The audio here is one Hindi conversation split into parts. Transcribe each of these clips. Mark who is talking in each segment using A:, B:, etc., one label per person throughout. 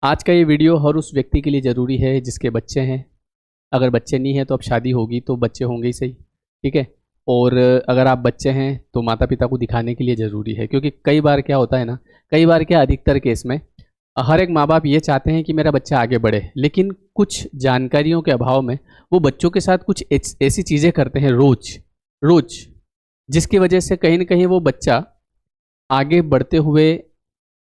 A: आज का ये वीडियो हर उस व्यक्ति के लिए ज़रूरी है जिसके बच्चे हैं। अगर बच्चे नहीं हैं तो अब शादी होगी तो बच्चे होंगे ही सही, ठीक है। और अगर आप बच्चे हैं तो माता पिता को दिखाने के लिए ज़रूरी है, क्योंकि कई बार क्या होता है ना, कई बार क्या अधिकतर केस में हर एक माँ बाप ये चाहते हैं कि मेरा बच्चा आगे बढ़े, लेकिन कुछ जानकारियों के अभाव में वो बच्चों के साथ कुछ ऐसी चीज़ें करते हैं रोज रोज, जिसकी वजह से कहीं ना कहीं वो बच्चा आगे बढ़ते हुए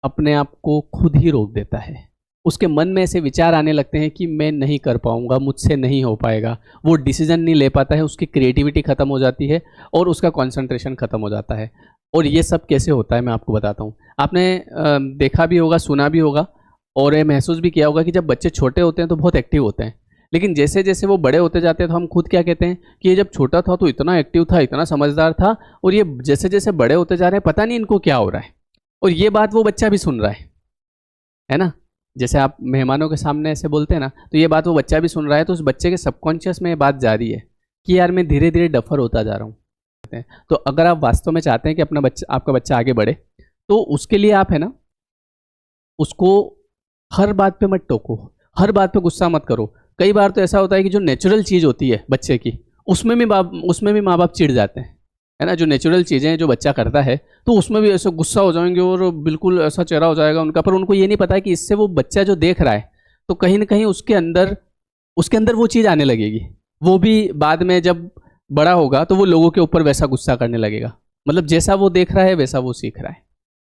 A: अपने आप को खुद ही रोक देता है। उसके मन में ऐसे विचार आने लगते हैं कि मैं नहीं कर पाऊंगा, मुझसे नहीं हो पाएगा, वो डिसीजन नहीं ले पाता है, उसकी क्रिएटिविटी ख़त्म हो जाती है और उसका कंसंट्रेशन ख़त्म हो जाता है। और ये सब कैसे होता है मैं आपको बताता हूँ। आपने देखा भी होगा, सुना भी होगा और ये महसूस भी किया होगा कि जब बच्चे छोटे होते हैं तो बहुत एक्टिव होते हैं, लेकिन जैसे जैसे वो बड़े होते जाते हैं तो हम खुद क्या कहते हैं कि ये जब छोटा था तो इतना एक्टिव था, इतना समझदार था, और ये जैसे जैसे बड़े होते जा रहे हैं पता नहीं इनको क्या हो रहा है। और ये बात वो बच्चा भी सुन रहा है ना। जैसे आप मेहमानों के सामने ऐसे बोलते हैं ना, तो ये बात वो बच्चा भी सुन रहा है, तो उस बच्चे के सबकॉन्शियस में ये बात जा रही है कि यार मैं धीरे धीरे डफर होता जा रहा हूँ। तो अगर आप वास्तव में चाहते हैं कि अपना बच्चा, आपका बच्चा आगे बढ़े, तो उसके लिए आप है ना, उसको हर बात पे मत टोको, हर बात पे गुस्सा मत करो। कई बार तो ऐसा होता है कि जो नेचुरल चीज़ होती है बच्चे की, उसमें भी माँ बाप चिढ़ जाते हैं, है ना। जो नेचुरल चीज़ें जो बच्चा करता है तो उसमें भी ऐसे गुस्सा हो जाएंगे और बिल्कुल ऐसा चेहरा हो जाएगा उनका, पर उनको ये नहीं पता है कि इससे वो बच्चा जो देख रहा है तो कहीं ना कहीं उसके अंदर वो चीज़ आने लगेगी। वो भी बाद में जब बड़ा होगा तो वो लोगों के ऊपर वैसा गुस्सा करने लगेगा, मतलब जैसा वो देख रहा है वैसा वो सीख रहा है।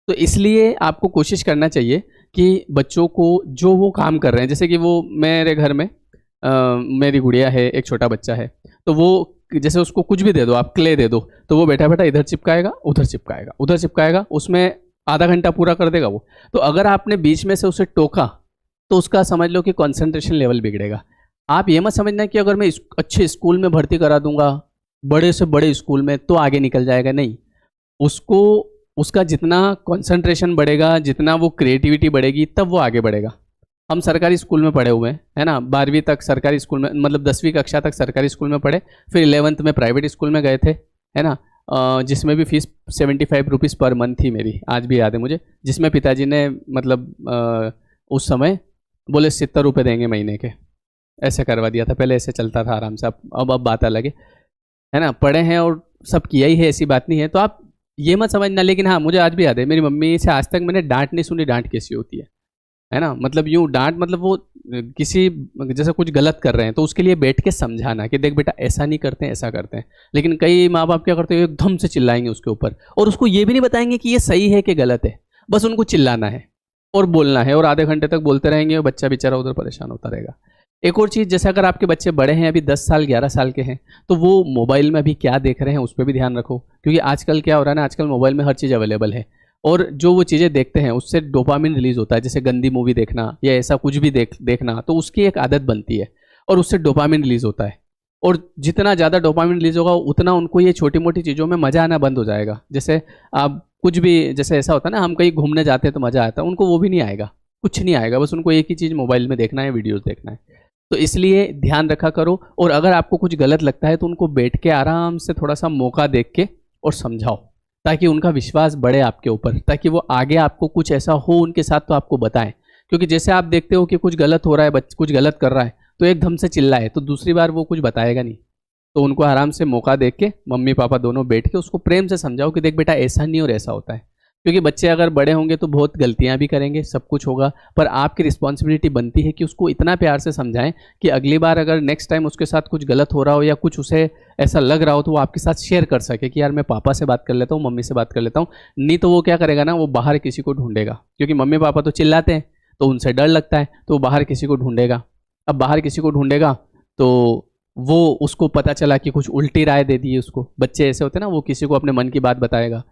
A: तो इसलिए आपको कोशिश करना चाहिए कि बच्चों को जो वो काम कर रहे हैं, जैसे कि वो मेरे घर में मेरी गुड़िया है, एक छोटा बच्चा है, तो वो जैसे उसको कुछ भी दे दो, आप क्ले दे दो, तो वो बैठा बैठा इधर चिपकाएगा, उधर चिपकाएगा, उधर चिपकाएगा, उसमें आधा घंटा पूरा कर देगा वो। तो अगर आपने बीच में से उसे टोका तो उसका समझ लो कि कंसंट्रेशन लेवल बिगड़ेगा। आप ये मत समझना कि अगर मैं अच्छे स्कूल में भर्ती करा दूंगा, बड़े से बड़े स्कूल में, तो आगे निकल जाएगा, नहीं। उसको उसका जितना कंसंट्रेशन बढ़ेगा, जितना वो क्रिएटिविटी बढ़ेगी, तब वो आगे बढ़ेगा। हम सरकारी स्कूल में पढ़े हुए हैं, है ना, 12वीं तक सरकारी स्कूल में, मतलब 10वीं कक्षा तक सरकारी स्कूल में पढ़े, फिर 11th में प्राइवेट स्कूल में गए थे, है ना, जिसमें भी फीस 75 रुपीज़ पर मंथ थी मेरी, आज भी याद है मुझे, जिसमें पिताजी ने मतलब उस समय बोले 70 रुपये देंगे महीने के, ऐसे करवा दिया था। पहले ऐसे चलता था आराम से, अब बात अलग है ना। पढ़े हैं और सब किया ही है, ऐसी बात नहीं है, तो आप ये मत समझना। लेकिन हाँ, मुझे आज भी याद है, मेरी मम्मी से आज तक मैंने डांट नहीं सुनी, डांट कैसी होती है ना। मतलब यूँ डांट, मतलब वो किसी जैसे कुछ गलत कर रहे हैं तो उसके लिए बैठ के समझाना कि देख बेटा ऐसा नहीं करते हैं, ऐसा करते हैं। लेकिन कई माँ बाप क्या करते हैं, एकदम से चिल्लाएंगे उसके ऊपर, और उसको ये भी नहीं बताएंगे कि ये सही है कि गलत है, बस उनको चिल्लाना है और बोलना है, और आधे घंटे तक बोलते रहेंगे और बच्चा बेचारा उधर परेशान होता रहेगा। एक और चीज़, जैसे अगर आपके बच्चे बड़े हैं, अभी 10 साल 11 साल के हैं, तो वो मोबाइल में अभी क्या देख रहे हैं उस पर भी ध्यान रखो, क्योंकि आजकल क्या हो रहा है ना, आजकल मोबाइल में हर चीज़ अवेलेबल है, और जो वो चीज़ें देखते हैं उससे डोपामिन रिलीज होता है। जैसे गंदी मूवी देखना या ऐसा कुछ भी देखना, तो उसकी एक आदत बनती है और उससे डोपामिन रिलीज होता है, और जितना ज़्यादा डोपामिन रिलीज होगा उतना उनको ये छोटी मोटी चीज़ों में मज़ा आना बंद हो जाएगा। जैसे आप कुछ भी, जैसे ऐसा होता है ना, हम कहीं घूमने जाते हैं तो मज़ा आता है, उनको वो भी नहीं आएगा, कुछ नहीं आएगा, बस उनको एक ही चीज़ मोबाइल में देखना है, वीडियोज़ देखना है। तो इसलिए ध्यान रखा करो, और अगर आपको कुछ गलत लगता है तो उनको बैठ के आराम से थोड़ा सा मौका देख के और समझाओ, ताकि उनका विश्वास बढ़े आपके ऊपर, ताकि वो आगे आपको कुछ ऐसा हो उनके साथ तो आपको बताएं। क्योंकि जैसे आप देखते हो कि कुछ गलत हो रहा है, कुछ गलत कर रहा है, तो एकदम से चिल्लाए तो दूसरी बार वो कुछ बताएगा नहीं। तो उनको आराम से मौका देख के मम्मी पापा दोनों बैठ के उसको प्रेम से समझाओ कि देख बेटा ऐसा नहीं और ऐसा होता है। क्योंकि बच्चे अगर बड़े होंगे तो बहुत गलतियां भी करेंगे, सब कुछ होगा, पर आपकी रिस्पॉन्सिबिलिटी बनती है कि उसको इतना प्यार से समझाएं कि अगली बार अगर नेक्स्ट टाइम उसके साथ कुछ गलत हो रहा हो या कुछ उसे ऐसा लग रहा हो तो वो आपके साथ शेयर कर सके कि यार मैं पापा से बात कर लेता हूँ, मम्मी से बात कर लेता हूँ। नहीं तो वो क्या करेगा ना, वो बाहर किसी को ढूंढेगा, क्योंकि मम्मी पापा तो चिल्लाते हैं तो उनसे डर लगता है, तो वो बाहर किसी को ढूंढेगा। अब बाहर किसी को ढूंढेगा तो वो, उसको पता चला कि कुछ उल्टी राय दे दी उसको। बच्चे ऐसे होते हैं ना, वो किसी को अपने मन की बात बताएगा,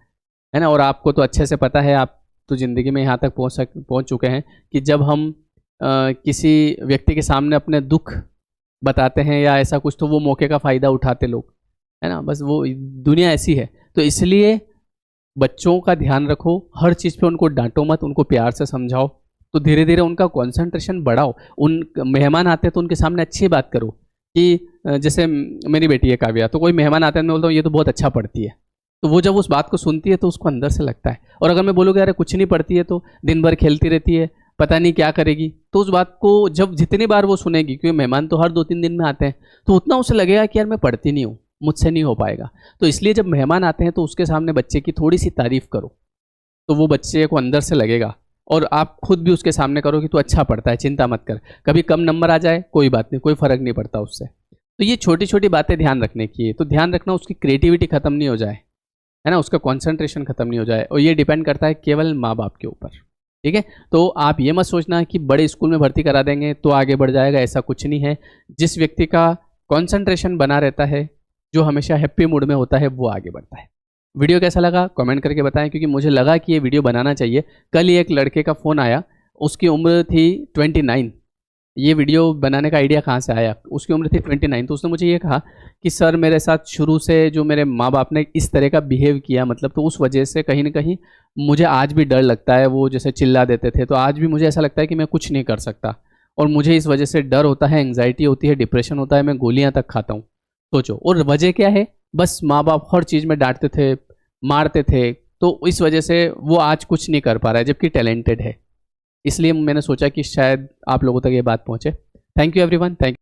A: है ना। और आपको तो अच्छे से पता है, आप तो ज़िंदगी में यहाँ तक पहुँच चुके हैं कि जब हम किसी व्यक्ति के सामने अपने दुख बताते हैं या ऐसा कुछ, तो वो मौके का फ़ायदा उठाते लोग, है ना। बस वो दुनिया ऐसी है। तो इसलिए बच्चों का ध्यान रखो, हर चीज़ पे उनको डांटो मत, उनको प्यार से समझाओ, तो धीरे धीरे उनका कंसंट्रेशन बढ़ाओ। उन मेहमान आते हैं तो उनके सामने अच्छी बात करो, कि जैसे मेरी बेटी है काव्या, तो कोई मेहमान आते हैं, मैं बोलता हूँ ये तो बहुत अच्छा पढ़ती है, तो वो जब उस बात को सुनती है तो उसको अंदर से लगता है। और अगर मैं बोलूँगा अरे कुछ नहीं पढ़ती है, तो दिन भर खेलती रहती है, पता नहीं क्या करेगी, तो उस बात को जब जितनी बार वो सुनेगी, क्योंकि मेहमान तो हर 2-3 दिन में आते हैं, तो उतना उसे लगेगा कि यार मैं पढ़ती नहीं हूँ, मुझसे नहीं हो पाएगा। तो इसलिए जब मेहमान आते हैं तो उसके सामने बच्चे की थोड़ी सी तारीफ करो, तो वो बच्चे को अंदर से लगेगा। और आप खुद भी उसके सामने करो कि तू अच्छा पढ़ता है, चिंता मत कर, कभी कम नंबर आ जाए कोई बात नहीं, कोई फर्क नहीं पड़ता उससे। तो ये छोटी छोटी बातें ध्यान रखने की है। तो ध्यान रखना उसकी क्रिएटिविटी खत्म नहीं हो जाए, है ना, उसका कॉन्सेंट्रेशन खत्म नहीं हो जाए। और ये डिपेंड करता है केवल माँ बाप के ऊपर, ठीक है। तो आप ये मत सोचना कि बड़े स्कूल में भर्ती करा देंगे तो आगे बढ़ जाएगा, ऐसा कुछ नहीं है। जिस व्यक्ति का कॉन्सेंट्रेशन बना रहता है, जो हमेशा हैप्पी मूड में होता है, वो आगे बढ़ता है। वीडियो कैसा लगा कमेंट करके बताएं, क्योंकि मुझे लगा कि ये वीडियो बनाना चाहिए। कल ही एक लड़के का फ़ोन आया, उसकी उम्र थी 29। ये वीडियो बनाने का आइडिया कहाँ से आया, उसकी उम्र थी 29। तो उसने मुझे ये कहा कि सर मेरे साथ शुरू से जो मेरे माँ बाप ने इस तरह का बिहेव किया, मतलब तो उस वजह से कहीं ना कहीं मुझे आज भी डर लगता है। वो जैसे चिल्ला देते थे, तो आज भी मुझे ऐसा लगता है कि मैं कुछ नहीं कर सकता, और मुझे इस वजह से डर होता है, एंग्जाइटी होती है, डिप्रेशन होता है, मैं गोलियाँ तक खाता हूँ। सोचो, और वजह क्या है, बस माँ बाप हर चीज़ में डांटते थे, मारते थे, तो इस वजह से वो आज कुछ नहीं कर पा रहा है, जबकि टैलेंटेड है। इसलिए मैंने सोचा कि शायद आप लोगों तक ये बात पहुँचे। Thank you everyone, thank